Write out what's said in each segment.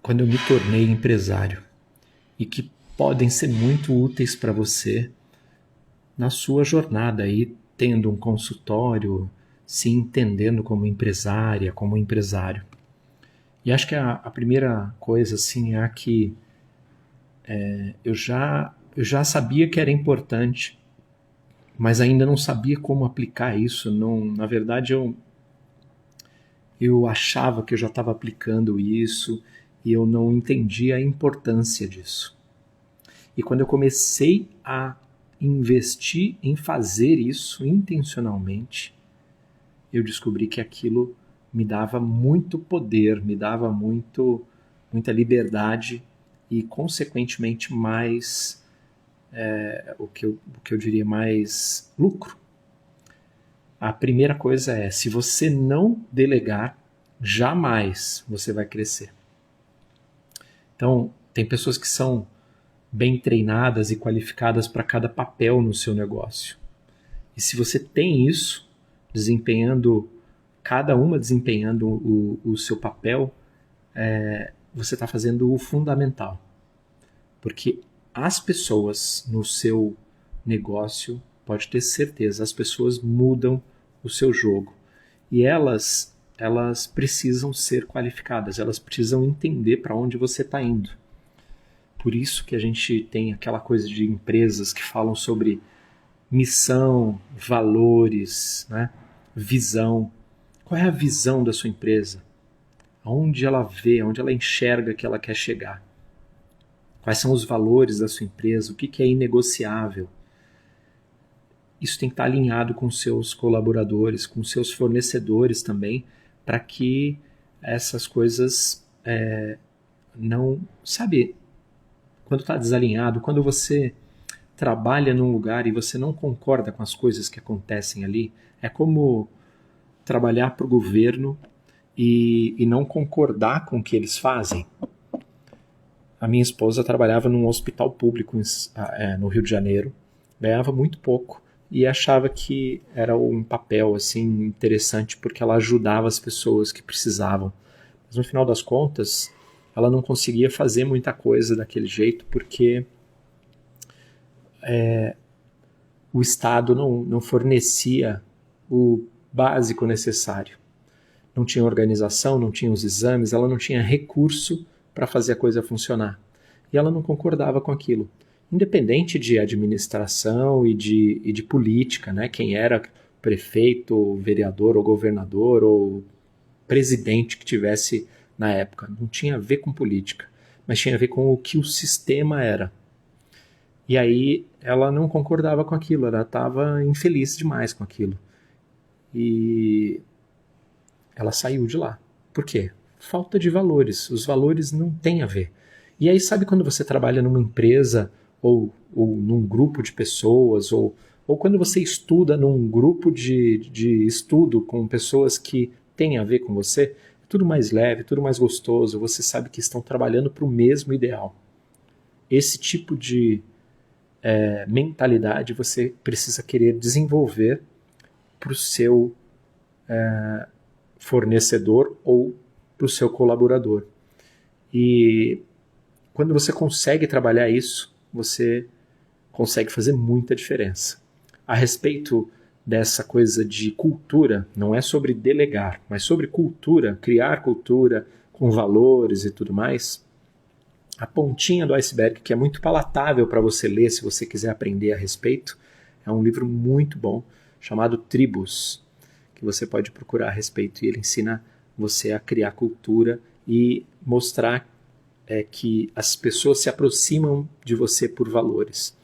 quando eu me tornei empresário e que podem ser muito úteis para você na sua jornada aí, tendo um consultório, se entendendo como empresária, como empresário. E acho que a primeira coisa assim é que eu já sabia que era importante, mas ainda não sabia como aplicar isso. Não, na verdade, eu achava que eu já estava aplicando isso e eu não entendia a importância disso. E quando eu comecei a investir em fazer isso intencionalmente, eu descobri que aquilo me dava muito poder, me dava muita liberdade e, consequentemente, mais, o que eu diria, mais lucro. A primeira coisa é, se você não delegar, jamais você vai crescer. Então, tem pessoas que são bem treinadas e qualificadas para cada papel no seu negócio. E se você tem isso, cada uma desempenhando o seu papel, você está fazendo o fundamental. Porque as pessoas no seu negócio, pode ter certeza, as pessoas mudam o seu jogo. E elas precisam ser qualificadas, elas precisam entender para onde você está indo. Por isso que a gente tem aquela coisa de empresas que falam sobre missão, valores, né? Visão. Qual é a visão da sua empresa? Aonde ela vê, aonde ela enxerga que ela quer chegar? Quais são os valores da sua empresa? O que é inegociável? Isso tem que estar alinhado com seus colaboradores, com seus fornecedores também, para que essas coisas não... Sabe, quando está desalinhado, quando você trabalha num lugar e você não concorda com as coisas que acontecem ali, é como trabalhar para o governo e não concordar com o que eles fazem. A minha esposa trabalhava num hospital público no Rio de Janeiro, ganhava muito pouco e achava que era um papel assim interessante porque ela ajudava as pessoas que precisavam. Mas no final das contas, ela não conseguia fazer muita coisa daquele jeito porque o Estado não fornecia o básico necessário. Não tinha organização, não tinha os exames, ela não tinha recurso para fazer a coisa funcionar. E ela não concordava com aquilo. Independente de administração e de política, né? Quem era prefeito, ou vereador, ou governador, ou presidente que tivesse na época. Não tinha a ver com política, mas tinha a ver com o que o sistema era. E aí ela não concordava com aquilo, ela estava infeliz demais com aquilo. E ela saiu de lá. Por quê? Falta de valores. Os valores não têm a ver. E aí sabe quando você trabalha numa empresa ou num grupo de pessoas ou quando você estuda num grupo de estudo com pessoas que têm a ver com você, é tudo mais leve, tudo mais gostoso, você sabe que estão trabalhando para o mesmo ideal. Esse tipo de mentalidade você precisa querer desenvolver para o seu fornecedor ou para o seu colaborador. E quando você consegue trabalhar isso, você consegue fazer muita diferença. A respeito dessa coisa de cultura, não é sobre delegar, mas sobre cultura, criar cultura com valores e tudo mais. A pontinha do iceberg, que é muito palatável para você ler se você quiser aprender a respeito, é um livro muito bom chamado Tribos, que você pode procurar a respeito, e ele ensina você a criar cultura e mostrar que as pessoas se aproximam de você por valores.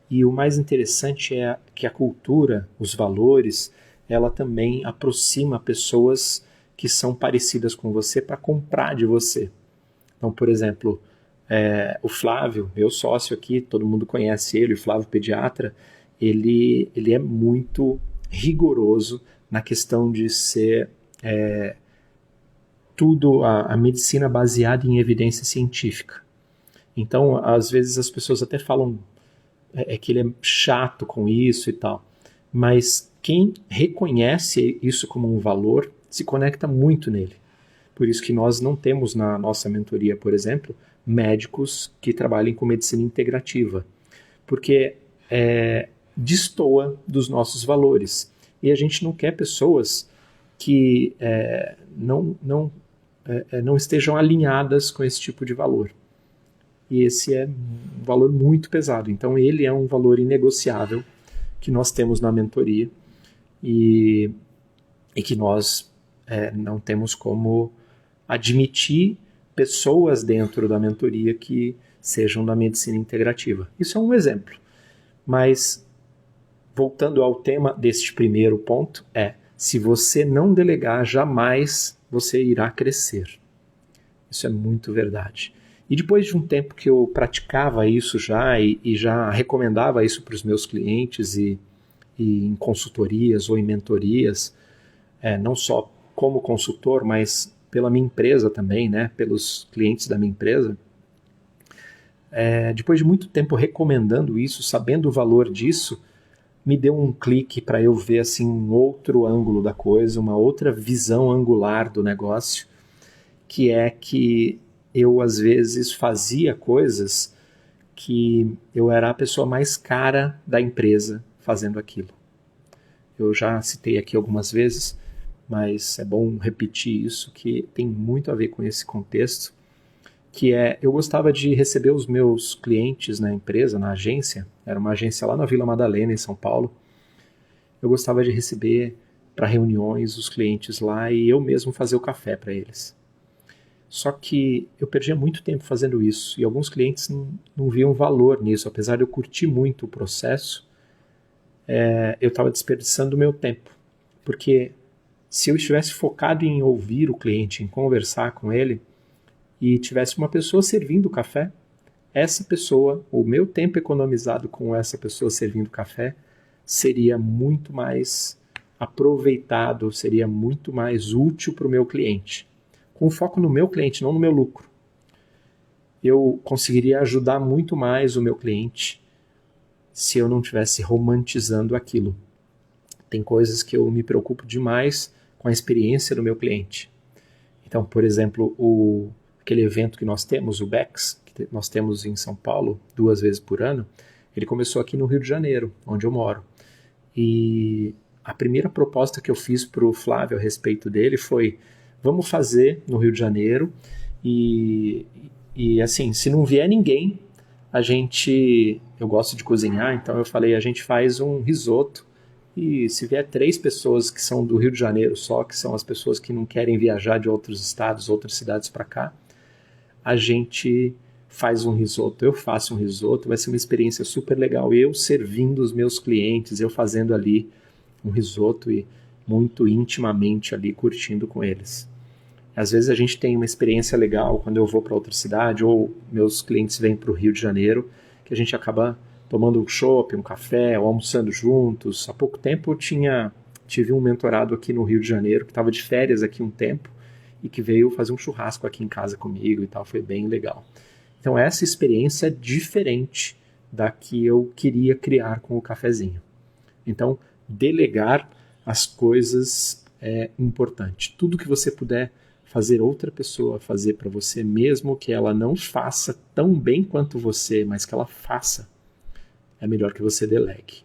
E o mais interessante é que a cultura, os valores, ela também aproxima pessoas que são parecidas com você para comprar de você. Então, por exemplo, o Flávio, meu sócio aqui, todo mundo conhece ele, o Flávio pediatra, ele é muito rigoroso na questão de ser tudo a medicina baseada em evidência científica. Então, às vezes as pessoas até falam que ele é chato com isso e tal, mas quem reconhece isso como um valor se conecta muito nele. Por isso que nós não temos na nossa mentoria, por exemplo, médicos que trabalhem com medicina integrativa, porque destoa dos nossos valores. E a gente não quer pessoas que não estejam alinhadas com esse tipo de valor. E esse é um valor muito pesado. Então ele é um valor inegociável que nós temos na mentoria e que nós não temos como admitir pessoas dentro da mentoria que sejam da medicina integrativa. Isso é um exemplo. Mas, voltando ao tema deste primeiro ponto, se você não delegar, jamais você irá crescer. Isso é muito verdade. E depois de um tempo que eu praticava isso já e já recomendava isso para os meus clientes e em consultorias ou em mentorias, não só como consultor, mas pela minha empresa também, né, pelos clientes da minha empresa, depois de muito tempo recomendando isso, sabendo o valor disso, me deu um clique para eu ver assim, um outro ângulo da coisa, uma outra visão angular do negócio, que é que eu às vezes fazia coisas que eu era a pessoa mais cara da empresa fazendo aquilo. Eu já citei aqui algumas vezes, mas é bom repetir isso, que tem muito a ver com esse contexto, que eu gostava de receber os meus clientes na empresa, na agência, era uma agência lá na Vila Madalena, em São Paulo. Eu gostava de receber para reuniões os clientes lá e eu mesmo fazer o café para eles. Só que eu perdia muito tempo fazendo isso e alguns clientes não viam valor nisso, apesar de eu curtir muito o processo, eu estava desperdiçando o meu tempo, porque se eu estivesse focado em ouvir o cliente, em conversar com ele, e tivesse uma pessoa servindo o café, essa pessoa, o meu tempo economizado com essa pessoa servindo café, seria muito mais aproveitado, seria muito mais útil para o meu cliente. Com foco no meu cliente, não no meu lucro. Eu conseguiria ajudar muito mais o meu cliente se eu não estivesse romantizando aquilo. Tem coisas que eu me preocupo demais com a experiência do meu cliente. Então, por exemplo, aquele evento que nós temos, o BEX, que nós temos em São Paulo 2 vezes por ano, ele começou aqui no Rio de Janeiro, onde eu moro. E a primeira proposta que eu fiz para o Flávio a respeito dele foi: vamos fazer no Rio de Janeiro e assim, se não vier ninguém, eu gosto de cozinhar, então eu falei, a gente faz um risoto e se vier 3 pessoas que são do Rio de Janeiro só, que são as pessoas que não querem viajar de outros estados, outras cidades para cá, a gente faz um risoto, eu faço um risoto, vai ser uma experiência super legal, eu servindo os meus clientes, eu fazendo ali um risoto e muito intimamente ali curtindo com eles. Às vezes a gente tem uma experiência legal quando eu vou para outra cidade ou meus clientes vêm para o Rio de Janeiro, que a gente acaba tomando um chopp, um café, ou almoçando juntos. Há pouco tempo eu tive um mentorado aqui no Rio de Janeiro, que estava de férias aqui um tempo, e que veio fazer um churrasco aqui em casa comigo e tal, foi bem legal. Então essa experiência é diferente da que eu queria criar com o cafezinho. Então, delegar as coisas é importante. Tudo que você puder fazer outra pessoa fazer para você, mesmo que ela não faça tão bem quanto você, mas que ela faça, é melhor que você delegue.